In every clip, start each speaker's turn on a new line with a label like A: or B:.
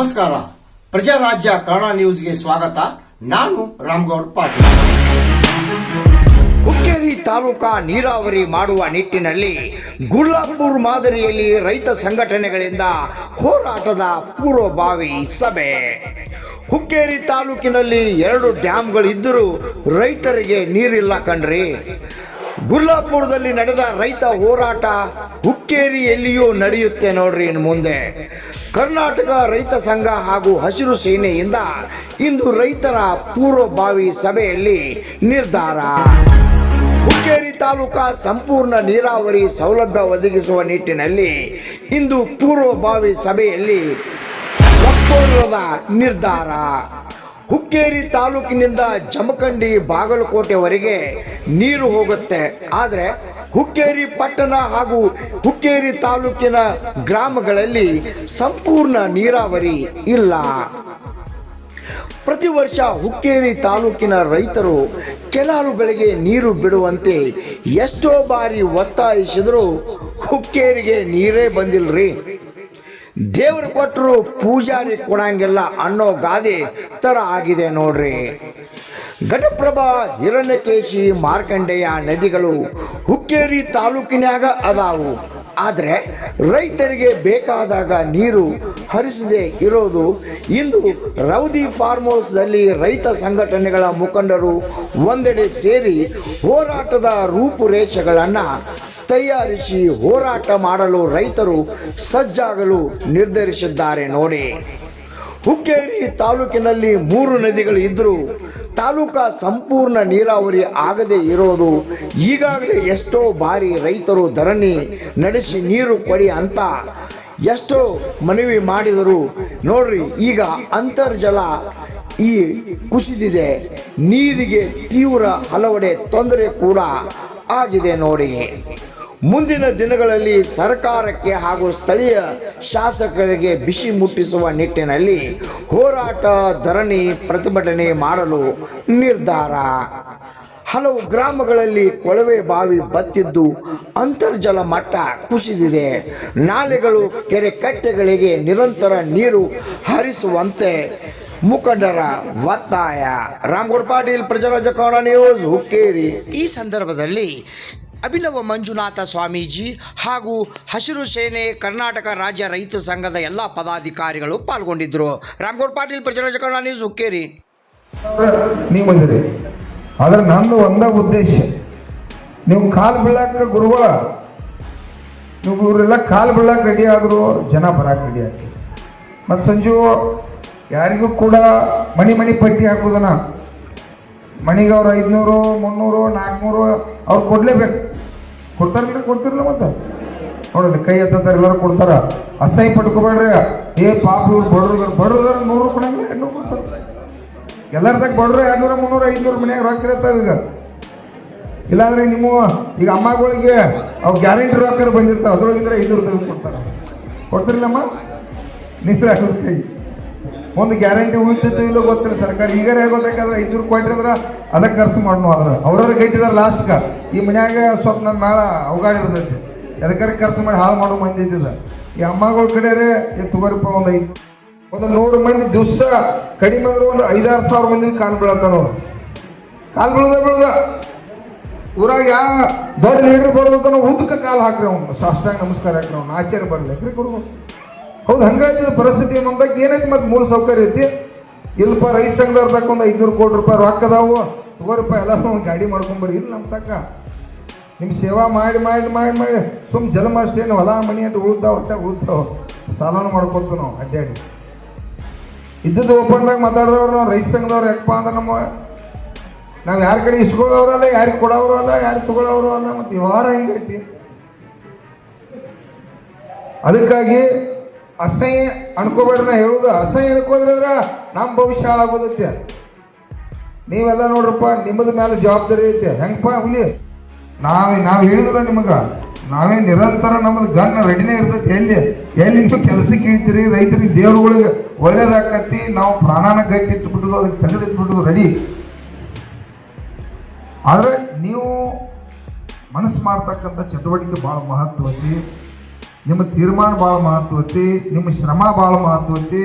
A: ನಮಸ್ಕಾರ. ಪ್ರಜಾರಾಜ್ಯ ಕನ್ನಡ ನ್ಯೂಸ್ಗೆ ಸ್ವಾಗತ. ನಾನು ರಾಮಗೌಡ ಪಾಟೀಲ್.
B: ಹುಕ್ಕೇರಿ ತಾಲೂಕಾ ನೀರಾವರಿ ಮಾಡುವ ನಿಟ್ಟಿನಲ್ಲಿ ಗುಲ್ಲಾಪುರ್ ಮಾದರಿಯಲ್ಲಿ ರೈತ ಸಂಘಟನೆಗಳಿಂದ ಹೋರಾಟದ ಪೂರ್ವಭಾವಿ ಸಭೆ. ಹುಕ್ಕೇರಿ ತಾಲೂಕಿನಲ್ಲಿ 2 ಡ್ಯಾಂಗಳಿದ್ದರೂ ರೈತರಿಗೆ ನೀರಿಲ್ಲ ಕಣ್ರಿ. ಗುಲ್ಲಾಪುರದಲ್ಲಿ ನಡೆದ ರೈತ ಹೋರಾಟ ಹುಕ್ಕೇರಿಯಲ್ಲಿಯೂ ನಡೆಯುತ್ತೆ ನೋಡ್ರಿ. ಇನ್ನು ಮುಂದೆ ಕರ್ನಾಟಕ ರೈತ ಸಂಘ ಹಾಗೂ ಹಸಿರು ಸೇನೆಯಿಂದ ಇಂದು ರೈತರ ಪೂರ್ವಭಾವಿ ಸಭೆಯಲ್ಲಿ ನಿರ್ಧಾರ. ಹುಕ್ಕೇರಿ ತಾಲೂಕಾ ಸಂಪೂರ್ಣ ನೀರಾವರಿ ಸೌಲಭ್ಯ ಒದಗಿಸುವ ನಿಟ್ಟಿನಲ್ಲಿ ಇಂದು ಪೂರ್ವಭಾವಿ ಸಭೆಯಲ್ಲಿ ಒಪ್ಪಂದದ ನಿರ್ಧಾರ. ಹುಕ್ಕೇರಿ ತಾಲೂಕಿನಿಂದ ಜಮಖಂಡಿ ಬಾಗಲಕೋಟೆವರೆಗೆ ನೀರು ಹೋಗುತ್ತೆ. ಆದರೆ ಹುಕ್ಕೇರಿ ಪಟ್ಟಣ ಹಾಗೂ ಹುಕ್ಕೇರಿ ತಾಲೂಕಿನ ಗ್ರಾಮಗಳಲ್ಲಿ ಸಂಪೂರ್ಣ ನೀರಾವರಿ ಇಲ್ಲ. ಪ್ರತಿ ವರ್ಷ ಹುಕ್ಕೇರಿ ತಾಲೂಕಿನ ರೈತರು ಕೆನಾಲುಗಳಿಗೆ ನೀರು ಬಿಡುವಂತೆ ಎಷ್ಟೋ ಬಾರಿ ಒತ್ತಾಯಿಸಿದ್ರು ಹುಕ್ಕೇರಿಗೆ ನೀರೇ ಬಂದಿಲ್ರಿ. ದೇವರು ಕೊಟ್ಟರು ಪೂಜಾರಿ ಕೊಡಂಗಿಲ್ಲ ಅನ್ನೋ ಗಾದೆ ತರ ಆಗಿದೆ ನೋಡ್ರಿ. ಘಟಪ್ರಭಾ, ಹಿರಣ್ಯಕೇಶಿ, ಮಾರ್ಕಂಡೇಯ ನದಿಗಳು ಹುಕ್ಕೇರಿ ತಾಲೂಕಿನಾಗ ಅದಾವು. ಆದರೆ ರೈತರಿಗೆ ಬೇಕಾದಾಗ ನೀರು ಹರಿಸದೆ ಇರೋದು ಇಂದು ರೌದಿ ಫಾರ್ಮ್ ಹೌಸ್ನಲ್ಲಿ ರೈತ ಸಂಘಟನೆಗಳ ಮುಖಂಡರು ಒಂದೆಡೆ ಸೇರಿ ಹೋರಾಟದ ರೂಪುರೇಷೆಗಳನ್ನು ತಯಾರಿಸಿ ಹೋರಾಟ ಮಾಡಲು ರೈತರು ಸಜ್ಜಾಗಲು ನಿರ್ಧರಿಸಿದ್ದಾರೆ ನೋಡಿ. ಹುಕ್ಕೇರಿ ತಾಲೂಕಿನಲ್ಲಿ 3 ನದಿಗಳು ಇದ್ದರೂ ತಾಲೂಕಾ ಸಂಪೂರ್ಣ ನೀರಾವರಿ ಆಗದೆ ಇರೋದು ಈಗಾಗಲೇ ಎಷ್ಟೋ ಬಾರಿ ರೈತರು ಧರಣಿ ನಡೆಸಿ ನೀರು ಕೊಡಿ ಅಂತ ಎಷ್ಟೋ ಮನವಿ ಮಾಡಿದರು ನೋಡ್ರಿ. ಈಗ ಅಂತರ್ಜಲ ಈ ಕುಸಿದಿದೆ. ನೀರಿಗೆ ತೀವ್ರ ಹಲವೆಡೆ ತೊಂದರೆ ಕೂಡ ಆಗಿದೆ ನೋಡಿ. ಮುಂದಿನ ದಿನಗಳಲ್ಲಿ ಸರ್ಕಾರಕ್ಕೆ ಹಾಗೂ ಸ್ಥಳೀಯ ಶಾಸಕರಿಗೆ ಬಿಸಿ ಮುಟ್ಟಿಸುವ ನಿಟ್ಟಿನಲ್ಲಿ ಹೋರಾಟ, ಧರಣಿ, ಪ್ರತಿಭಟನೆ ಮಾಡಲು ನಿರ್ಧಾರ. ಹಲವು ಗ್ರಾಮಗಳಲ್ಲಿ ಕೊಳವೆ ಬಾವಿ ಬತ್ತಿದ್ದು ಅಂತರ್ಜಲ ಮಟ್ಟ ಕುಸಿದಿದೆ. ನಾಲೆಗಳು, ಕೆರೆ ಕಟ್ಟೆಗಳಿಗೆ ನಿರಂತರ ನೀರು ಹರಿಸುವಂತೆ ಮುಖಂಡರ ಒತ್ತಾಯ. ರಾಮಗೌಡ ಪಾಟೀಲ್, ಪ್ರಜಾರಾಜ್ಯ ಕನ್ನಡ ನ್ಯೂಸ್, ಹುಕ್ಕೇರಿ. ಈ ಸಂದರ್ಭದಲ್ಲಿ ಅಭಿನವ ಮಂಜುನಾಥ ಸ್ವಾಮೀಜಿ ಹಾಗೂ ಹಸಿರು ಸೇನೆ ಕರ್ನಾಟಕ ರಾಜ್ಯ ರೈತ ಸಂಘದ ಎಲ್ಲ ಪದಾಧಿಕಾರಿಗಳು ಪಾಲ್ಗೊಂಡಿದ್ದರು. ರಾಮಗೌಡ ಪಾಟೀಲ್, ಪ್ರಜಾರಾಜ್ಯ ಕನ್ನಡ ನ್ಯೂಸ್, ಹುಕ್ಕೇರಿ.
C: ನೀವು ಬಂದಿರಿ, ಆದ್ರೆ ನಂದು ಒಂದೇ ಉದ್ದೇಶ, ನೀವು ಕಾಲು ಬೀಳಾಕ ಗುರುಗಳ, ನೀವು ಇವರೆಲ್ಲ ಕಾಲು ಬೀಳಾಕ ರೆಡಿ ಆದರು, ಜನ ಬರಾಕ್ ರೆಡಿ ಆಗ್ತದೆ. ಮತ್ತು ಸಂಜು ಯಾರಿಗೂ ಕೂಡ ಮಣಿ ಪಟ್ಟಿ ಹಾಕೋದನ್ನ ಮಣಿಗೆ ಅವ್ರು 500, 300, 400 ಅವ್ರು ಕೊಡಲೇಬೇಕು. ಕೊಡ್ತಿರಲಿಲ್ಲ ಮತ್ತೆ ನೋಡಲಿ ಕೈ ಎತ್ತಾರ, ಎಲ್ಲರೂ ಕೊಡ್ತಾರ. ಅಸಹ್ಯ ಪಟ್ಕೋಬೇಡ್ರಿ. ಪಾಪ ಇವ್ರು ಬಡ್ರದಾರ 100 ಕೊಡಂಗಿಲ್ಲ, 200 ಕೊಡ್ತಾರೆ. ಎಲ್ಲರದಾಗ ಬಡ್ರು 200, 300, 500 ಮನ್ಯಾಗ ರೊಕ್ಕ ಇರ್ತಾವ. ಈಗ ಇಲ್ಲಾಂದ್ರೆ ನಿಮ್ಮ ಈಗ ಅಮ್ಮಗಳಿಗೆ ಅವು ಗ್ಯಾರಂಟಿ ರೊಕ್ಕ ಬಂದಿರ್ತಾವೆ, ಅದ್ರೊಳಗಿದ್ರೆ 500 ತೆಗೆದು ಕೊಡ್ತಾರೆ. ಕೊಡ್ತಿರ್ಲಮ್ಮ ನಿಂತ್ರ ಹಾಕೋದು ಕೈ. ಒಂದು ಗ್ಯಾರಂಟಿ ಉಳಿತಿತ್ತು ಇಲ್ಲೋ ಗೊತ್ತಿಲ್ಲ ಸರ್ಕಾರ. ಈಗ ಗೊತ್ತಾದ್ರೆ 500 ಕೊಟ್ಟಿದ್ರೆ ಅದಕ್ಕೆ ಖರ್ಚು ಮಾಡೋಣ. ಆದ್ರೆ ಅವ್ರವ್ರು ಗಟ್ಟಿದಾರೆ ಲಾಸ್ಟ್ಗೆ. ಈ ಮನ್ಯಾಗ ಸ್ವಲ್ಪ ನಮ್ಮ ಮೇಳ ಅವಗಾಡಿ ಇರ್ತೈತಿ, ಅದಕ್ಕಾರೆ ಖರ್ಚು ಮಾಡಿ ಹಾಳು ಮಾಡೋ ಮಂದಿ ಇದ್ದಿದ್ದ. ಈ ಅಮ್ಮಗಳ ಕಡೆ ತಗೋರಿಪ್ಪ ಒಂದು 100 ಮಂದಿ ದಿವಸ ಕಡಿಮೆ ಅಂದ್ರೆ ಒಂದು 5-6 ಸಾವಿರ ಮಂದಿ ಕಾಲು ಬೀಳತ್ತಾನ. ಕಾಲು ಬೀಳದ ಊರಾಗ ಯಾವ ದೊಡ್ಡ ಲೀಡರ್ ಬರೋದಕ್ಕ ಉದ್ದಕ್ಕೆ ಕಾಲು ಹಾಕ್ರಿ, ಅವ್ನು ಸಾಷ್ಟಾಂಗ ನಮಸ್ಕಾರ ಹಾಕ್ರಿ, ಅವ್ನು ಆಚಾರ್ಯ ಬರಲಿ ಯಾಕ್ರಿ ಕೊಡ್ಬೋದು. ಹೌದು, ಹಂಗಾಗಿದ್ದ ಪರಿಸ್ಥಿತಿ ನಮ್ದಾಗ ಏನೈತಿ. ಮತ್ತು ಮೂಲ ಸೌಕರ್ಯ ಐತಿ. ಇಲ್ಲಪ್ಪ ರೈತ ಸಂಘದವ್ರ ತಕ್ಕ ಒಂದು 500 ಕೋಟಿ ರೂಪಾಯಿ ರೊಕ್ಕ ಅದಾವು, ತಗೋರಿಪ್ಪ ಎಲ್ಲರೂ ಒಂದು ಗಾಡಿ ಮಾಡ್ಕೊಂಬರ್ರಿ. ಇಲ್ಲ ನಮ್ಮ ತಕ್ಕ ನಿಮ್ಮ ಸೇವಾ ಮಾಡಿ ಮಾಡಿ ಮಾಡಿ ಮಾಡಿ ಸುಮ್ಮ ಜನ್ಮ ಅಷ್ಟೇನು ಹೊಲ ಮನಿ ಅಂತ ಉಳ್ತಾವ ಸಾಲನೂ ಮಾಡ್ಕೊತ ನಾವು ಅಡ್ಡಾಡಿ ಇದ್ದದ್ದು ಒಪ್ಪಂದಾಗ ಮಾತಾಡಿದವ್ರು ನಾವು ರೈತ ಸಂಘದವ್ರು. ಯಾಕಪ್ಪ ಅಂದ್ರೆ ನಾವು ಯಾರ ಕಡೆ ಇಸ್ಕೊಳ್ಳೋರಲ್ಲ, ಯಾರಿಗೆ ಕೊಡೋರು ಅಲ್ಲ, ಯಾರಿಗೆ ತಗೊಳ್ಳೋರು ಅಲ್ಲ. ಮತ್ತು ವ್ಯವಹಾರ ಹೆಂಗೈತಿ. ಅದಕ್ಕಾಗಿ ಅಸಹ್ಯ ಅನ್ಕೋಬೇಡ್ರಿ. ನಾ ಹೇಳುದು ಅಸಹ್ಯ ಅನ್ಕೋದ್ರಂದ್ರೆ ನಮ್ಮ ಭವಿಷ್ಯ ಹಾಳಾಗೋದೈತೆ. ನೀವೆಲ್ಲ ನೋಡ್ರಪ್ಪ, ನಿಮ್ಮದ ಮೇಲೆ ಜವಾಬ್ದಾರಿ ಐತೆ. ಹೆಂಗಪ್ಪ ಹುಲಿ ನಾವು ಹೇಳಿದ್ರ ನಿಮಗೆ, ನಾವೇ ನಿರಂತರ ನಮ್ಮದು ಗನ್ ರೆಡಿನೇ ಇರ್ತೈತಿ. ಎಲ್ಲಿ ನೀವು ಕೆಲಸಕ್ಕೆ ಇಡ್ತೀರಿ, ರೈತರಿಗೆ ದೇವ್ರುಗಳಿಗೆ ಒಳ್ಳೇದಾಕತಿ. ನಾವು ಪ್ರಾಣನ ಗಟ್ಟಿ ಇಟ್ಬಿಟ್ಟು ಅದಕ್ಕೆ ತೆಗೆದಿಟ್ಬಿಟ್ಟು ರೆಡಿ. ಆದರೆ ನೀವು ಮನಸ್ಸು ಮಾಡ್ತಕ್ಕಂಥ ಚಟುವಟಿಕೆ ಭಾಳ ಮಹತ್ವತಿ. ನಿಮ್ಮ ತೀರ್ಮಾನ ಭಾಳ ಮಹತ್ವತಿ, ನಿಮ್ಮ ಶ್ರಮ ಭಾಳ ಮಹತ್ವತಿ.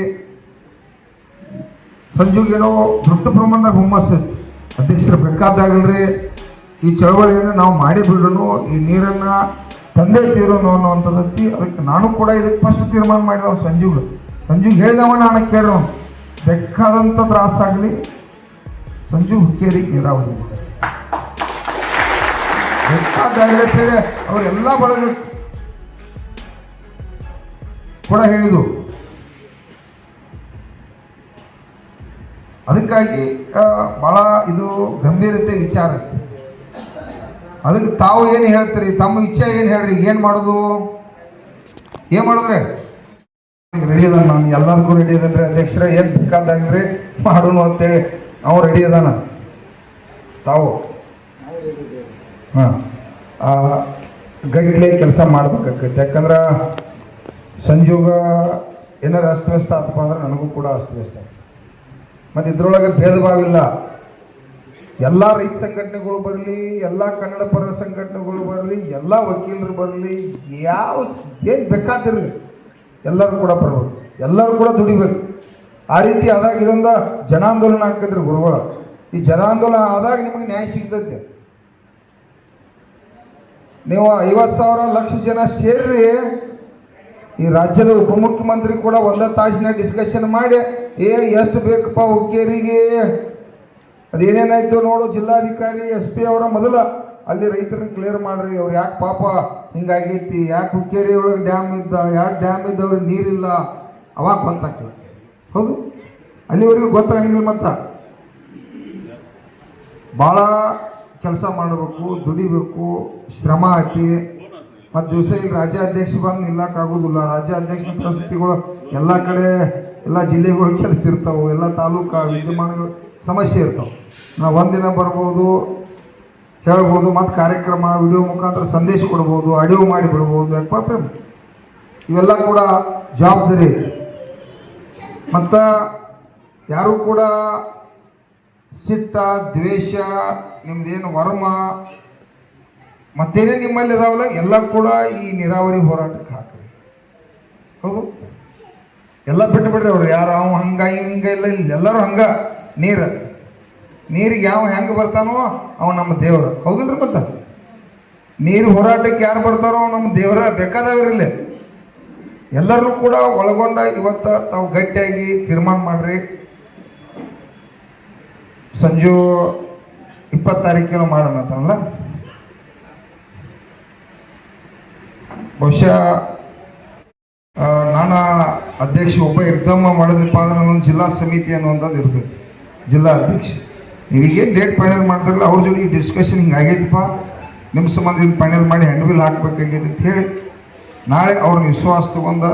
C: ಸಂಜುಗೇನೋ ದೊಡ್ಡ ಪ್ರಮಾಣದಾಗ ಹುಮ್ಮಸ್ಸು ಅಧ್ಯಕ್ಷರು ಬೇಕಾದಾಗಲ್ರಿ ಈ ಚಳವಳಿಯನ್ನು ನಾವು ಮಾಡಿ ಬಿಡೋಣ, ಈ ನೀರನ್ನು ತಂದೆ ತೀರೋನು ಅನ್ನುವಂಥದ್ದು. ಅದಕ್ಕೆ ನಾನು ಕೂಡ ಇದಕ್ಕೆ ಫಸ್ಟ್ ತೀರ್ಮಾನ ಮಾಡಿದವ ಸಂಜುಗೆ ಹೇಳಿದವ, ನಾನು ಕೇಳೋಣ ಬೇಕಾದಂಥ ತ್ರಾಸಾಗಲಿ ಸಂಜು ಹುಕ್ಕೇರಿಗೆ ನೀರಾವರಿ ಬೇಕಾದಾಗಲಿ ಅಂತೇಳಿ ಅವರೆಲ್ಲ ಬಳಗ ಕೂಡ ಹೇಳಿದು. ಅದಕ್ಕಾಗಿ ಭಾಳ ಇದು ಗಂಭೀರತೆ ವಿಚಾರ. ಅದಕ್ಕೆ ತಾವು ಏನು ಹೇಳ್ತೀರಿ, ತಮ್ಮ ಇಚ್ಛೆ ಏನು ಹೇಳ್ರಿ, ಏನು ಮಾಡೋದು, ಏನು ಮಾಡಿದ್ರೆ ರೆಡಿ ಅದಾನ, ನಾನು ಎಲ್ಲದಕ್ಕೂ ರೆಡಿ ಅದೇನ್ರಿ ಅಧ್ಯಕ್ಷರ, ಏನು ಬೇಕಾದಾಗ್ರಿ ಮಾಡೋಣ ಅಂತೇಳಿ ಅವ್ನು ರೆಡಿ ಅದಾನ. ತಾವು ಹಾಂ ಗಟ್ಲೆ ಕೆಲಸ ಮಾಡ್ಬೇಕಾಗತ್ತೆ. ಯಾಕಂದ್ರೆ ಸಂಜೋಗ ಏನಾರ ಅಸ್ತವ್ಯಸ್ತ ಆತಪ್ಪ ಅಂದ್ರೆ ನನಗೂ ಕೂಡ ಅಸ್ತವ್ಯಸ್ತ. ಮತ್ತು ಇದ್ರೊಳಗೆ ಭೇದ ಭಾವ ಇಲ್ಲ. ಎಲ್ಲ ರೈತ ಸಂಘಟನೆಗಳು ಬರಲಿ, ಎಲ್ಲ ಕನ್ನಡ ಪರ ಸಂಘಟನೆಗಳು ಬರಲಿ, ಎಲ್ಲ ವಕೀಲರು ಬರಲಿ, ಯಾವ ಏನು ಬೇಕಾದಿರಲಿ ಎಲ್ಲರೂ ಕೂಡ ಬರಬೇಕು, ಎಲ್ಲರೂ ಕೂಡ ದುಡಿಬೇಕು. ಆ ರೀತಿ ಆದಾಗ ಇದೊಂದು ಜನಾಂದೋಲನ ಹಾಕಿದ್ರಿ ಗುರುಗಳು. ಈ ಜನಾಂದೋಲನ ಆದಾಗ ನಿಮಗೆ ನ್ಯಾಯ ಸಿಗ್ತೈತೆ. ನೀವು 50,000 ಲಕ್ಷ ಜನ ಸೇರಿ ಈ ರಾಜ್ಯದ ಉಪಮುಖ್ಯಮಂತ್ರಿ ಕೂಡ ಒಂದೇ ತಾಸಿನ ಡಿಸ್ಕಷನ್ ಮಾಡಿ ಎಷ್ಟು ಬೇಕಪ್ಪ ಹುಕ್ಕೇರಿಗೆ, ಅದೇನೇನಾಯ್ತು ನೋಡು, ಜಿಲ್ಲಾಧಿಕಾರಿ SP ಅವರ ಮೊದಲ ಅಲ್ಲಿ ರೈತರನ್ನ ಕ್ಲಿಯರ್ ಮಾಡ್ರಿ, ಅವ್ರು ಯಾಕೆ ಪಾಪ ಹಿಂಗಾಗೈತಿ, ಯಾಕೆ ಹುಕ್ಕೇರಿ ಒಳಗೆ ಡ್ಯಾಮ್ ಇದ್ದ, ಯಾಕೆ ಡ್ಯಾಮ್ ಇದ್ದವ್ರಿಗೆ ನೀರಿಲ್ಲ, ಅವಾಗ ಗೊತ್ತಾಗ್ತದೆ. ಹೌದು, ಅಲ್ಲಿವರೆಗೂ ಗೊತ್ತಾಗಿಲ್ಲ. ಮತ್ತು ಭಾಳ ಕೆಲಸ ಮಾಡಬೇಕು, ದುಡಿಬೇಕು, ಶ್ರಮ ಹಾಕಿ. ಮತ್ತು ದಿವಸ ಇಲ್ಲಿ ರಾಜ್ಯಾಧ್ಯಕ್ಷ ಬಂದು ನಿಲ್ಲಕ್ಕಾಗೋದಿಲ್ಲ. ರಾಜ್ಯಾಧ್ಯಕ್ಷ ಪರಿಸ್ಥಿತಿಗಳು ಎಲ್ಲ ಕಡೆ, ಎಲ್ಲ ಜಿಲ್ಲೆಗಳು ಕೆಲಸ ಇರ್ತಾವೆ, ಎಲ್ಲ ತಾಲೂಕು ವಿದ್ಯಮಾನಗಳು ಸಮಸ್ಯೆ ಇರ್ತಾವೆ. ನಾವು ಒಂದಿನ ಬರ್ಬೋದು, ಹೇಳ್ಬೋದು, ಮತ್ತು ಕಾರ್ಯಕ್ರಮ ವಿಡಿಯೋ ಮುಖಾಂತರ ಸಂದೇಶ ಕೊಡ್ಬೋದು, ಆಡಿಯೋ ಮಾಡಿ ಬಿಡ್ಬೋದು. ಯಾಕಪ್ಪ ಇವೆಲ್ಲ ಕೂಡ ಜವಾಬ್ದಾರಿ. ಮತ್ತು ಯಾರೂ ಕೂಡ ಸಿಟ್ಟ, ದ್ವೇಷ, ನಿಮ್ದೇನು ವರ್ಮ ಮತ್ತೇನೇ ನಿಮ್ಮಲ್ಲಿ ಇದಾವಲ್ಲ ಎಲ್ಲ ಕೂಡ ಈ ನೀರಾವರಿ ಹೋರಾಟಕ್ಕೆ ಹಾಕ್ರಿ. ಹೌದು, ಎಲ್ಲ ಬಿಟ್ಟು ಬಿಡ್ರಿ. ಅವ್ರು ಯಾರು ಅವ ಹಂಗ ಹಿಂಗ ಇಲ್ಲ, ಇಲ್ಲ ಎಲ್ಲರೂ ಹಂಗ. ನೀರಿಗೆ ಯಾವ ಹೆಂಗೆ ಬರ್ತಾನೋ ಅವ ನಮ್ಮ ದೇವರು. ಹೌದಿಲ್ರಿ? ಮತ್ತೆ ನೀರು ಹೋರಾಟಕ್ಕೆ ಯಾರು ಬರ್ತಾರೋ ನಮ್ಮ ದೇವರ ಬೇಕಾದವ್ರಿಲ್ಲ. ಎಲ್ಲರೂ ಕೂಡ ಒಳಗೊಂಡ ಇವತ್ತು ತಾವು ಗಟ್ಟಿಯಾಗಿ ತೀರ್ಮಾನ ಮಾಡ್ರಿ. ಸಂಜು 20 ತಾರೀಕಿನ ಮಾಡೋಣ ಅಂತಲ್ಲ. ಬಹುಶಃ ನಾನು ಅಧ್ಯಕ್ಷ ಒಬ್ಬ ಎಕ್ದಮ್ಮ ಮಾಡೋದಪ್ಪ ಅಂದ್ರೆ ನನ್ನ ಜಿಲ್ಲಾ ಸಮಿತಿ ಅನ್ನುವಂಥದ್ದು ಇರ್ತದೆ. ಜಿಲ್ಲಾ ಅಧ್ಯಕ್ಷ ನೀವೀಗೇನು ಡೇಟ್ ಫೈನಲ್ ಮಾಡ್ತಾರಲ್ಲ ಅವ್ರ ಜೊತೆ ಡಿಸ್ಕಷನ್ ಹಿಂಗೆ ಆಗೈತಪ್ಪ, ನಿಮ್ಮ ಸಂಬಂಧ ಇದು ಫೈನಲ್ ಮಾಡಿ ಹ್ಯಾಂಡ್ಬಿಲ್ ಹಾಕಬೇಕಾಗಿದೆ ಅಂತ ಹೇಳಿ ನಾಳೆ ಅವ್ರನ್ನ ವಿಶ್ವಾಸ ತಗೊಂಡು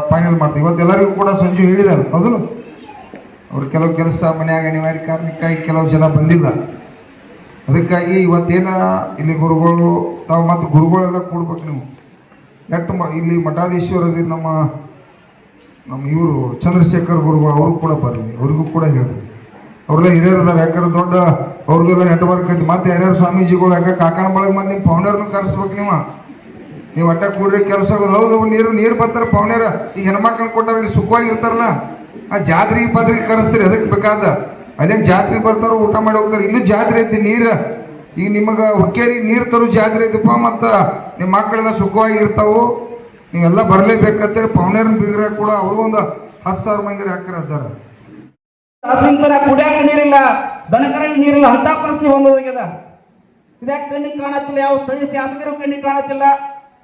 C: ಫೈನಲ್ ಮಾಡ್ತೀವಿ. ಇವತ್ತೆಲ್ಲರಿಗೂ ಕೂಡ ಸಂಜು ಹೇಳಿದ್ದಾರೆ. ಹೌದಲ್ಲ, ಅವ್ರು ಕೆಲವು ಕೆಲಸ ಮನೆಯಾಗ ಅನಿವಾರ್ಯ ಕಾರಣಕ್ಕಾಗಿ ಕೆಲವು ಜನ ಬಂದಿಲ್ಲ. ಅದಕ್ಕಾಗಿ ಇವತ್ತೇನ ಇಲ್ಲಿ ಗುರುಗಳು ತಾವು ಮತ್ತು ಗುರುಗಳೆಲ್ಲ ಕೂಡ್ಬೇಕು. ನೀವು ಇಲ್ಲಿ ಮಠಾಧೀಶ್ವರದಿ ನಮ್ಮ ಇವರು ಚಂದ್ರಶೇಖರ್ ಗುರುಗಳು ಅವರು ಕೂಡ ಬರಲಿ, ಅವ್ರಿಗೂ ಕೂಡ ಹೇಳಿ. ಅವ್ರೆಲ್ಲ ಹಿರಿಯರದಾರ. ಯಾಕಂದ್ರೆ ದೊಡ್ಡ ಅವ್ರದ್ದೆಲ್ಲ ನೆಟ್ವರ್ಕ್ ಐತಿ. ಮತ್ತು ಯಾರ್ಯಾರು ಸ್ವಾಮೀಜಿಗಳು ಯಾಕೆ ಕಾಕಣ ಬಳಗ ಮತ್ತು ನಿಮ್ಮ ಪೌಣರ್ನ ಕರೆಸ್ಬೇಕು. ನೀವು ಒಟ್ಟ ಕೂಡ್ರಿ ಕೆಲಸ ಆಗೋದು. ಹೌದು, ನೀರು ಬರ್ತಾರೆ ಪೌಣ್ಯರ. ಈಗ ಹೆಣ್ಮಕ್ಳನ್ನ ಕೊಟ್ಟಾರ, ಇಲ್ಲಿ ಸುಖವಾಗಿರ್ತಾರಲ್ಲ, ಆ ಜಾತ್ರೆಗೆ ಪಾತ್ರಿಗೆ ಕರೆಸ್ತೀರಿ. ಅದಕ್ಕೆ ಬೇಕಾದ ಅಲ್ಲೇ ಜಾತ್ರೆಗೆ ಬರ್ತಾರೋ ಊಟ ಮಾಡಿ ಹೋಗ್ತಾರೆ. ಇನ್ನೂ ಜಾತ್ರೆ ಐತಿ ನೀರು. ಈಗ ನಿಮಗೆ ಹುಕ್ಕೇರಿ ನೀರು ತರೋ ಜಾತ್ರೆ ಐತಪ್ಪ, ಮತ್ತು ನಿಮ್ಮ ಮಕ್ಕಳೆಲ್ಲ ಸುಖವಾಗಿರ್ತಾವು, ನೀವೆಲ್ಲ ಬರಲೇಬೇಕಂತೇಳಿ ಪೌಣ್ಯರನ್ನ ಬೀಗ್ರ ಕೂಡ ಅವರು ಒಂದು 10,000 ಮಂದಿ ಹಾಕ್ತಾರೆ. ಸರ್
D: ಕುಡಿಯಾಕ ನೀರಿಲ್ಲ, ದನಕರಲ್ಲಿ ನೀರಿಲ್ಲ, ಅಂತ ಪರಿಸ್ಥಿತಿ ಹೊಂದೋಗ್ಯದ. ಇದ್ಯಾಕೆ ಕಣ್ಣಿಗೆ ಕಾಣತ್ತಿಲ್ಲ? ಯಾವ ಸ್ಥಳೀಯ ಶಾಸಕರು ಕಣ್ಣಿಗೆ ಕಾಣತ್ತಿಲ್ಲ,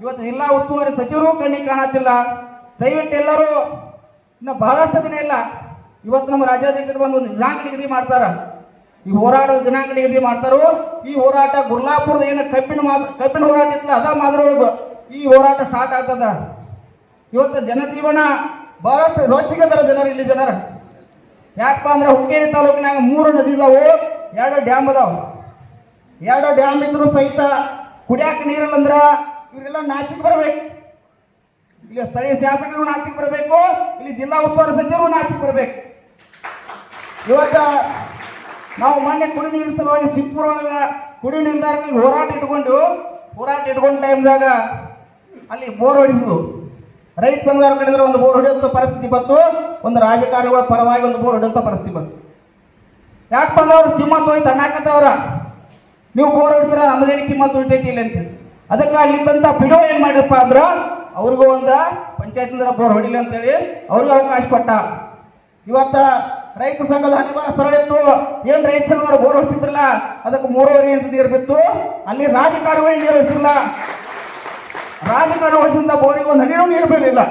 D: ಇವತ್ತು ಜಿಲ್ಲಾ ಉಸ್ತುವಾರಿ ಸಚಿವರು ಕಣ್ಣಿಗೆ ಕಾಣತ್ತಿಲ್ಲ. ದಯವಿಟ್ಟು ಎಲ್ಲರೂ ಇನ್ನು ಬಹಳಷ್ಟು ದಿನ ಇಲ್ಲ, ಇವತ್ತು ನಮ್ಮ ರಾಜ್ಯಾಧ್ಯಕ್ಷರು ಬಂದು ದಿನಾಂಕ ನಿಗದಿ ಮಾಡ್ತಾರ. ಈ ಹೋರಾಟದ ದಿನಾಂಕ ನಿಗದಿ ಮಾಡ್ತಾರೋ. ಈ ಹೋರಾಟ ಗುರ್ಲಾಪುರದ ಏನು ಕಬ್ಬಿನ ಹೋರಾಟ ಇತ್ತಲ್ಲ ಅದ ಮಾದರೊಳಗೆ ಈ ಹೋರಾಟ ಸ್ಟಾರ್ಟ್ ಆಗ್ತದ. ಇವತ್ತು ಜನಜೀವನ ಬಹಳಷ್ಟು ರೋಚಕದರ ಜನರು ಇಲ್ಲಿ ಜನರ. ಯಾಕಪ್ಪ ಅಂದ್ರೆ ಹುಕ್ಕೇರಿ ತಾಲೂಕಿನಾಗ 3 ನದಿ ಇದಾವು, 2 ಡ್ಯಾಮ್ ಅದಾವ. 2 ಡ್ಯಾಮ್ ಇದ್ರು ಸಹಿತ ಕುಡಿಯಾಕ ನೀರಿಲ್ಲ ಅಂದ್ರ ಇವರೆಲ್ಲ ನಾಚಿಕ್ ಬರ್ಬೇಕು. ಇಲ್ಲಿ ಸ್ಥಳೀಯ ಶಾಸಕರು ನಾಚಿಕ್ ಬರಬೇಕು, ಇಲ್ಲಿ ಜಿಲ್ಲಾ ಉಸ್ತುವಾರಿ ಸಚಿವರು ನಾಚಿಕ್ ಬರಬೇಕು. ಇವತ್ತ ನಾವು ಮೊನ್ನೆ ಕುಡಿ ನೀರಿನ ಸಲುವಾಗಿ ಸಿಂಪೂರ್ ಒಳಗ ಕುಡಿ ನೀರಿನ ಹೋರಾಟ ಇಟ್ಕೊಂಡ ಟೈಮ್ದಾಗ ಅಲ್ಲಿ ಬೋರ್ ಹೊಡಿಸಿದ್ರು. ರೈತ ಸಂಘದವ್ರ ಕಡೆದ್ರೆ ಒಂದು ಬೋರ್ ಹೊಡೆಯುವಂಥ ಪರಿಸ್ಥಿತಿ ಬಂತು. ಒಂದು ರಾಜಕಾರಣಿಗಳ ಪರವಾಗಿ ಒಂದು ಬೋರ್ ಇಡುವಂಥ ಪರಿಸ್ಥಿತಿ ಬಂತು. ಯಾಕಪ್ಪ ಅಂದ್ರೆ ಅವ್ರು ಕಿಮ್ಮತ್ತು ಹೋಯ್ತು ಅನ್ನಕತ್ತವ್ರ, ನೀವು ಬೋರ್ ಇಡ್ತೀರ ನಮ್ಮದೇನು ಕಿಮ್ಮತ್ತು ಉಳಿತೈತಿ ಇಲ್ಲ ಅಂತ. ಅದಕ್ಕೆ ಅಲ್ಲಿದ್ದಂಥ ಪಿಡೋ ಏನು ಮಾಡಿರಪ್ಪ ಅಂದ್ರೆ ಅವ್ರಿಗೂ ಒಂದು ಪಂಚಾಯತ್ನಿಂದ ಬೋರ್ ಹೊಡಿಲಿ ಅಂತೇಳಿ ಅವ್ರಿಗೂ ಅವಕಾಶ ಕೊಟ್ಟ. ಇವತ್ತ ರೈತ ಸಂಘದ ಅನಿವಾರ್ಯ ಸ್ಥಳ ಇತ್ತು, ಏನ್ ರೈತ ಸಂಘದವ್ರು ಬೋರ್ ಹೊಡ್ತಿದ್ರಲ್ಲ ಅದಕ್ಕೆ 3.5 ಇಂಚ್ ನೀರು ಬಿತ್ತು. ಅಲ್ಲಿ ರಾಜಕಾರಣಿಗಳು ನೀರು ಹೊಡಿಸಿಲ್ಲ, ರಾಜಕಾರಣ ಹೊಡಿಸಿದ ಬೋರಿಗೆ ಒಂದು ಹನಿಯೂ ನೀರು ಬೀಳಿಲ್ಲ,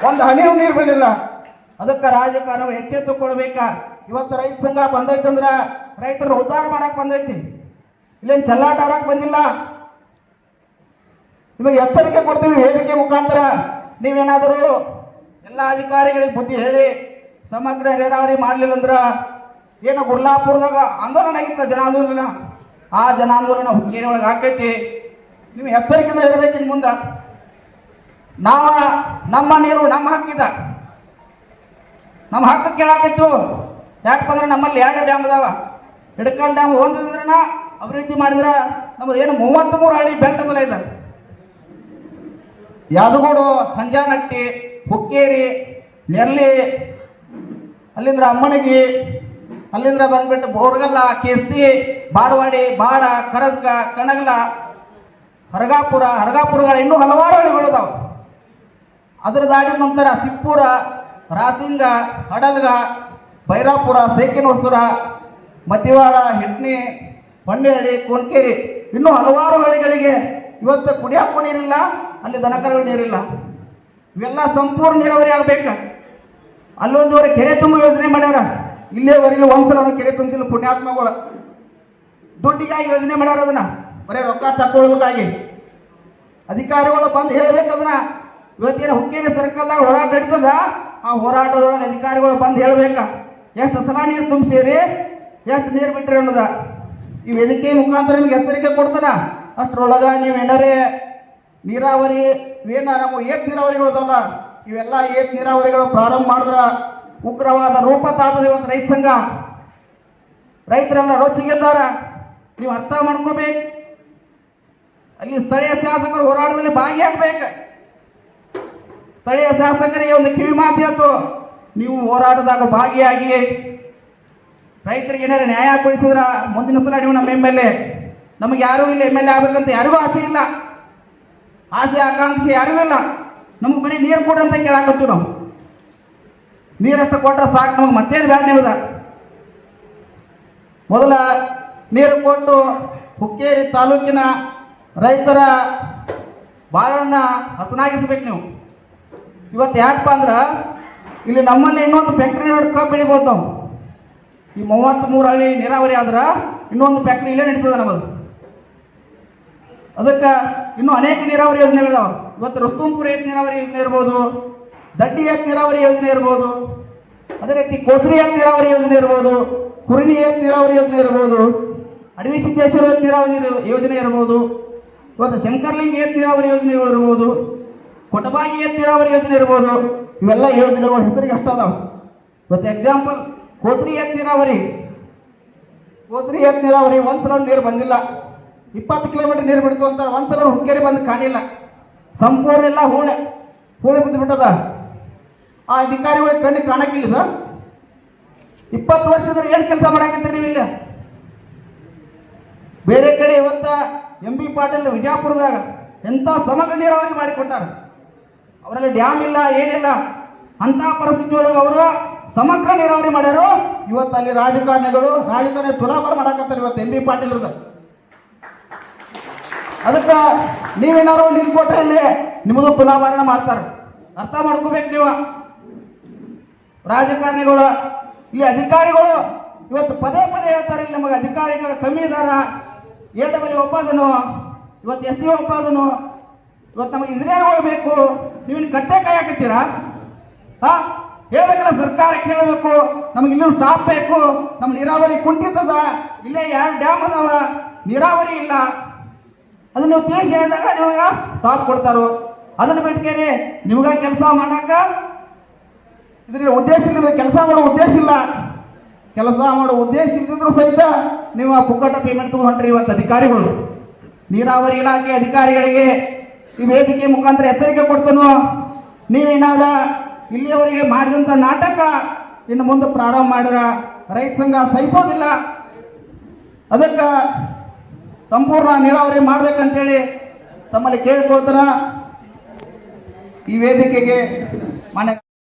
D: ಒಂದು ಹನಿಯೂ ನೀರು ಬೀಳಿಲ್ಲ. ಅದಕ್ಕೆ ರಾಜಕಾರಣ ಎಚ್ಚೆತ್ತು ಕೊಡ್ಬೇಕ. ಇವತ್ತು ರೈತ ಸಂಘ ಬಂದೈತೆ ಅಂದ್ರೆ ರೈತರ ಉದ್ಧಾರ ಮಾಡಕ್ ಬಂದೈತಿ, ಇಲ್ಲೇನು ಚೆಲ್ಲಾಟ ಆಡಕ್ ಬಂದಿಲ್ಲ. ನಿಮಗೆ ಎಚ್ಚರಿಕೆ ಕೊಡ್ತೀವಿ ವೇದಿಕೆ ಮುಖಾಂತರ. ನೀವೇನಾದರೂ ಎಲ್ಲ ಅಧಿಕಾರಿಗಳಿಗೆ ಬುದ್ಧಿ ಹೇಳಿ ಸಮಗ್ರ ನೀರಾವರಿ ಮಾಡಲಿಲ್ಲ ಅಂದ್ರೆ ಏನು ಗುರ್ಲಾಪುರದಾಗ ಆಂದೋಲನ ಆಗಿತ್ತ, ಜನಾಂದೋಲನ, ಆ ಜನಾಂದೋಲನ ಹುಕ್ಕೇರಿ ಒಳಗೆ ಹಾಕೈತಿ. ನೀವು ಎಚ್ಚರಿಕೆಯಿಂದ ಇರಬೇಕು. ಇನ್ನು ಮುಂದೆ ನಮ್ಮ ನೀರು ನಮ್ಮ ಹಕ್ಕಿದ, ನಮ್ಮ ಹಕ್ಕು ಕೇಳಾಕೈತು. ಯಾಕಪ್ಪ ಅಂದ್ರೆ ನಮ್ಮಲ್ಲಿ 2 ಡ್ಯಾಮ್ ಅದಾವ. ಹಿಡಕಲ್ ಡ್ಯಾಮ್ ಒಂದಿದ್ರನ ಅಭಿವೃದ್ಧಿ ಮಾಡಿದ್ರೆ ನಮ್ಮದು ಏನು 33 ಹಳ್ಳಿ ಬೆಟ್ಟದಲ್ಲ ಇದೆ. ಯಾದಗೋಡು, ಹಂಜಾನಟ್ಟಿ, ಹುಕ್ಕೇರಿ, ನೆರ್ಲಿ, ಅಲ್ಲಿಂದ ಅಮ್ಮನಗಿ, ಅಲ್ಲಿಂದ ಬಂದ್ಬಿಟ್ಟು ಬೋರ್ಗಲ್ಲ, ಕೇಸ್ತಿ, ಬಾಡವಾಡಿ, ಬಾಡ, ಕರಸ್ಗ, ಕಣಗಲ, ಹರಗಾಪುರಗಳ ಇನ್ನೂ ಹಲವಾರು ಹಳ್ಳಿಗಳು ಅದಾವ. ಅದ್ರ ದಾಟಿದ ನಂತರ ಸಿಪ್ಪೂರ, ರಾಸಿಂಗ, ಹಡಲ್ಗ, ಬೈರಾಪುರ, ಸೇಕಿನೋಸುರ, ಮತಿವಾಡ, ಹಿಟ್ನಿ, ಹೊಂಡೇಹಳ್ಳಿ, ಕೋನ್ಕೇರಿ ಇನ್ನೂ ಹಲವಾರು ಹಳ್ಳಿಗಳಿಗೆ ಇವತ್ತು ಕುಡಿಯಾಕೂ ನೀರಿಲ್ಲ, ಅಲ್ಲಿ ದನಕರುಗಳು ನೀರಿಲ್ಲ. ಇವೆಲ್ಲ ಸಂಪೂರ್ಣ ನೀರಾವರಿ ಆಗ್ಬೇಕು. ಅಲ್ಲೊಂದುವರೆ ಕೆರೆ ತುಂಬ ಯೋಜನೆ ಮಾಡ್ಯಾರ, ಇಲ್ಲಿಯವರೆಗೆ ಒಂದ್ಸಲ ಕೆರೆ ತುಂಬಿಸಿಲ್ಲ ಪುಣ್ಯಾತ್ಮಗಳು. ದುಡ್ಡಿಗಾಗಿ ಯೋಜನೆ ಮಾಡ್ಯಾರ, ಅದನ್ನ ಬರೀ ರೊಕ್ಕ ತಕ್ಕೊಳ್ಳೋದಕ್ಕಾಗಿ. ಅಧಿಕಾರಿಗಳು ಬಂದು ಹೇಳ್ಬೇಕು ಅದನ್ನ. ಇವತ್ತೇನು ಹುಕ್ಕೇರಿ ಸರ್ಕಲ್ದಾಗ ಹೋರಾಟ ನಡೀತದ, ಆ ಹೋರಾಟದೊಳಗೆ ಅಧಿಕಾರಿಗಳು ಬಂದು ಹೇಳ್ಬೇಕ ಎಷ್ಟು ಸಲ ನೀರು ತುಂಬಿಸಿರಿ, ಎಷ್ಟು ನೀರು ಬಿಟ್ರಿ ಅನ್ನೋದ. ಈ ವೇದಿಕೆ ಮುಖಾಂತರ ನಿಮ್ಗೆ ಎಚ್ಚರಿಕೆ ಕೊಡ್ತಾನ. ಅಷ್ಟರೊಳಗ ನೀವೇನಾರೇ ನೀರಾವರಿ ನಮ್ಮ ಏತ್ ನೀರಾವರಿಗಳು ಅದಾವಲ್ಲ, ಇವೆಲ್ಲ ಏತ್ ನೀರಾವರಿಗಳು ಪ್ರಾರಂಭ ಮಾಡಿದ್ರ ಉಗ್ರವಾದ ರೂಪ ತಾಳ್ತದೆ. ಇವತ್ತು ರೈತ ಸಂಘ ರೈತರೆಲ್ಲ ರೋಚಿಗೆದ್ದಾರ, ನೀವು ಅರ್ಥ ಮಾಡ್ಕೋಬೇಕು. ಅಲ್ಲಿ ಸ್ಥಳೀಯ ಶಾಸಕರು ಹೋರಾಟದಲ್ಲಿ ಭಾಗಿಯಾಗಬೇಕು. ಸ್ಥಳೀಯ ಶಾಸಕರಿಗೆ ಒಂದು ಕಿವಿ ಮಾತು ಹೇಳ್ತು, ನೀವು ಹೋರಾಟದಾಗ ಭಾಗಿಯಾಗಿ ರೈತರಿಗೆ ಏನಾರು ನ್ಯಾಯ ಕೊಡಿಸಿದ್ರ ಮುಂದಿನ ಸಲ ನೀವು ನಮ್ಮ MLA. ನಮಗೆ ಯಾರೂ ಇಲ್ಲ MLA ಆಗ್ಬೇಕಂತ ಯಾರಿಗೂ ಆಸೆ ಇಲ್ಲ, ಆಸೆ ಆಕಾಂಕ್ಷೆ ಯಾರಿಗೂ ಇಲ್ಲ. ನಮ್ಗೆ ಬರೀ ನೀರು ಕೊಡ್ರಿ ಅಂತ ಕೇಳಾಕತ್ತೀವಿ. ನಾವು ನೀರಷ್ಟು ಕೊಟ್ರೆ ಸಾಕು, ನಮ್ಗೆ ಮತ್ತೇನು ಬ್ಯಾಡ ನೀವುದ. ಮೊದಲ ನೀರು ಕೊಟ್ಟು ಹುಕ್ಕೇರಿ ತಾಲೂಕಿನ ರೈತರ ಬಾಳನ್ನ ಹಸನಾಗಿಸ್ಬೇಕು ನೀವು. ಇವತ್ತು ಯಾಕಪ್ಪ ಅಂದ್ರೆ ಇಲ್ಲಿ ನಮ್ಮಲ್ಲಿ ಇನ್ನೊಂದು ಫ್ಯಾಕ್ಟ್ರಿ ಕಬ್ಬು ಬೆಳಿಬೋದು ನಾವು. ಈ 33 ಹಳ್ಳಿ ನೀರಾವರಿ ಆದ್ರೆ ಇನ್ನೊಂದು ಫ್ಯಾಕ್ಟ್ರಿ ಇಲ್ಲೇ ನಡೀತದೆ ನಮ್ಮದು. ಅದಕ್ಕೆ ಇನ್ನೂ ಅನೇಕ ನೀರಾವರಿ ಯೋಜನೆಗಳಿದಾವೆ. ಇವತ್ತು ರುಸ್ತುಂಪುರ ಏತ್ ನೀರಾವರಿ ಯೋಜನೆ ಇರ್ಬೋದು, ದಡ್ಡಿ ಏತ್ ನೀರಾವರಿ ಯೋಜನೆ ಇರ್ಬೋದು, ಅದೇ ರೀತಿ ಕೋತ್ರಿ ಏತ್ ನೀರಾವರಿ ಯೋಜನೆ ಇರ್ಬೋದು, ಕುರಿಣಿ ಏತ್ ನೀರಾವರಿ ಯೋಜನೆ ಇರ್ಬೋದು, ಅಡವಿ ಸಿದ್ದೇಶ್ವರ ಏತ್ ನೀರಾವರಿ ಯೋಜನೆ ಇರ್ಬೋದು, ಇವತ್ತು ಶಂಕರ್ಲಿಂಗ ಏತ್ ನೀರಾವರಿ ಯೋಜನೆಗಳು ಇರ್ಬೋದು, ಕೊಟಬಾಗಿ ಏತ್ ನೀರಾವರಿ ಯೋಜನೆ ಇರ್ಬೋದು. ಇವೆಲ್ಲ ಯೋಜನೆಗಳು ಹೆಸರಿಗೆ ಅಷ್ಟ ಅದಾವೆ. ಇವತ್ತು ಎಕ್ಸಾಂಪಲ್ ಕೋತ್ರಿ ಏತ್ ನೀರಾವರಿ ಒಂದ್ಸಲ ನೀರು ಬಂದಿಲ್ಲ, 20 ಕಿಲೋಮೀಟರ್ ನೀರು ಬಿಡ್ತು ಅಂತ ಒಂದ್ಸಲ ಹುಕ್ಕೇರಿ ಬಂದು ಕಾಣಿಲ್ಲ. ಸಂಪೂರ್ಣ ಎಲ್ಲ ಹೂಳೆ ಬಿದ್ದು ಬಿಟ್ಟದ. ಆ ಅಧಿಕಾರಿಗಳಿಗೆ ಕಣ್ಣಿಗೆ ಕಾಣಕ್ಕಿಲ್ಲ ಸರ್. 20 ವರ್ಷದ ಏನು ಕೆಲಸ ಮಾಡಾಕತ್ತೀರಿ ನೀವು ಇಲ್ಲ? ಬೇರೆ ಕಡೆ ಇವತ್ತ MB ಪಾಟೀಲ್ ವಿಜಯಪುರದಾಗ ಎಂಥ ಸಮಗ್ರ ನೀರಾವರಿ ಮಾಡಿಕೊಟ್ಟಾರ. ಅವರಲ್ಲಿ ಡ್ಯಾಮ್ ಇಲ್ಲ, ಏನಿಲ್ಲ. ಅಂತ ಪರಿಸ್ಥಿತಿ ಒಳಗೆ ಅವರು ಸಮಗ್ರ ನೀರಾವರಿ ಮಾಡ್ಯಾರು. ಇವತ್ತು ಅಲ್ಲಿ ರಾಜಕಾರಣಿ ತುಲಾಭಾರ ಮಾಡಾಕತ್ತಾರೆ ಇವತ್ತು MB ಪಾಟೀಲ್ ಇರೋದು. ಅದಕ್ಕೆ ನೀವೇನಾದ್ರು ನೀರು ಕೊಟ್ಟರೆ ಇಲ್ಲಿ ನಿಮ್ಮದು ತುಲಾಭಾರನ ಮಾಡ್ತಾರೆ. ಅರ್ಥ ಮಾಡ್ಕೋಬೇಕು ನೀವು. ರಾಜಕಾರಣಿಗಳು ಇಲ್ಲಿ ಅಧಿಕಾರಿಗಳು ಇವತ್ತು ಪದೇ ಹೇಳ್ತಾರೆ, ಇಲ್ಲಿ ನಮಗೆ ಅಧಿಕಾರಿಗಳು ಕಮ್ಮಿ ಇದಾರ, AW ಒಪ್ಪದನು, ಇವತ್ತು SC ಒಪ್ಪದನು, ಇವತ್ತು ನಮಗೆ ಇಂಜಿನಿಯರ್ಗಳು ಬೇಕು, ನೀವಿನ್ನು ಕಟ್ಟೆ ಕಾಯಕತ್ತೀರಾ? ಹೇಳ್ಬೇಕಲ್ಲ, ಸರ್ಕಾರಕ್ಕೆ ಹೇಳಬೇಕು, ನಮಗೆ ಇಲ್ಲೂ ಸ್ಟಾಪ್ ಬೇಕು, ನಮ್ಮ ನೀರಾವರಿ ಕುಂಠಿತದ, ಇಲ್ಲೇ 2 ಡ್ಯಾಮ್ ಅದಾವ, ನೀರಾವರಿ ಇಲ್ಲ. ಅದನ್ನ ನೀವು ತಿಳಿಸಿ ಹೇಳಿದಾಗ ನಿಮಗೆ ಸ್ಟಾಪ್ ಕೊಡ್ತಾರೋ. ಅದನ್ನು ಬಿಟ್ಕೇರಿ ನಿಮ್ಗ ಕೆಲಸ ಮಾಡಾಕ ಇದ್ರಲ್ಲಿ ಉದ್ದೇಶ ಇಲ್ಲ, ಕೆಲಸ ಮಾಡೋ ಉದ್ದೇಶ ಇಲ್ಲ. ಕೆಲಸ ಮಾಡೋ ಉದ್ದೇಶ ಇದ್ದಿದ್ರು ಸಹಿತ ನೀವು ಪುಕ್ಕಟ ಪೇಮೆಂಟ್ ತಗೊಂಡ್ರಿ. ಇವತ್ತು ಅಧಿಕಾರಿಗಳು, ನೀರಾವರಿ ಇಲಾಖೆ ಅಧಿಕಾರಿಗಳಿಗೆ ಈ ವೇದಿಕೆ ಮುಖಾಂತರ ಎಚ್ಚರಿಕೆ ಕೊಡ್ತಾನೋ, ನೀವೇನಾದ ಇಲ್ಲಿಯವರೆಗೆ ಮಾಡಿದಂಥ ನಾಟಕ ಇನ್ನು ಮುಂದೆ ಪ್ರಾರಂಭ ಮಾಡಿದ್ರ ರೈತ ಸಂಘ ಸಹಿಸೋದಿಲ್ಲ. ಅದಕ್ಕೆ ಸಂಪೂರ್ಣ ನೀರಾವರಿ ಮಾಡ್ಬೇಕಂತೇಳಿ ತಮ್ಮಲ್ಲಿ ಕೇಳಿಕೊಳ್ತಾರ. ಈ ವೇದಿಕೆಗೆ ಮಾನ್ಯ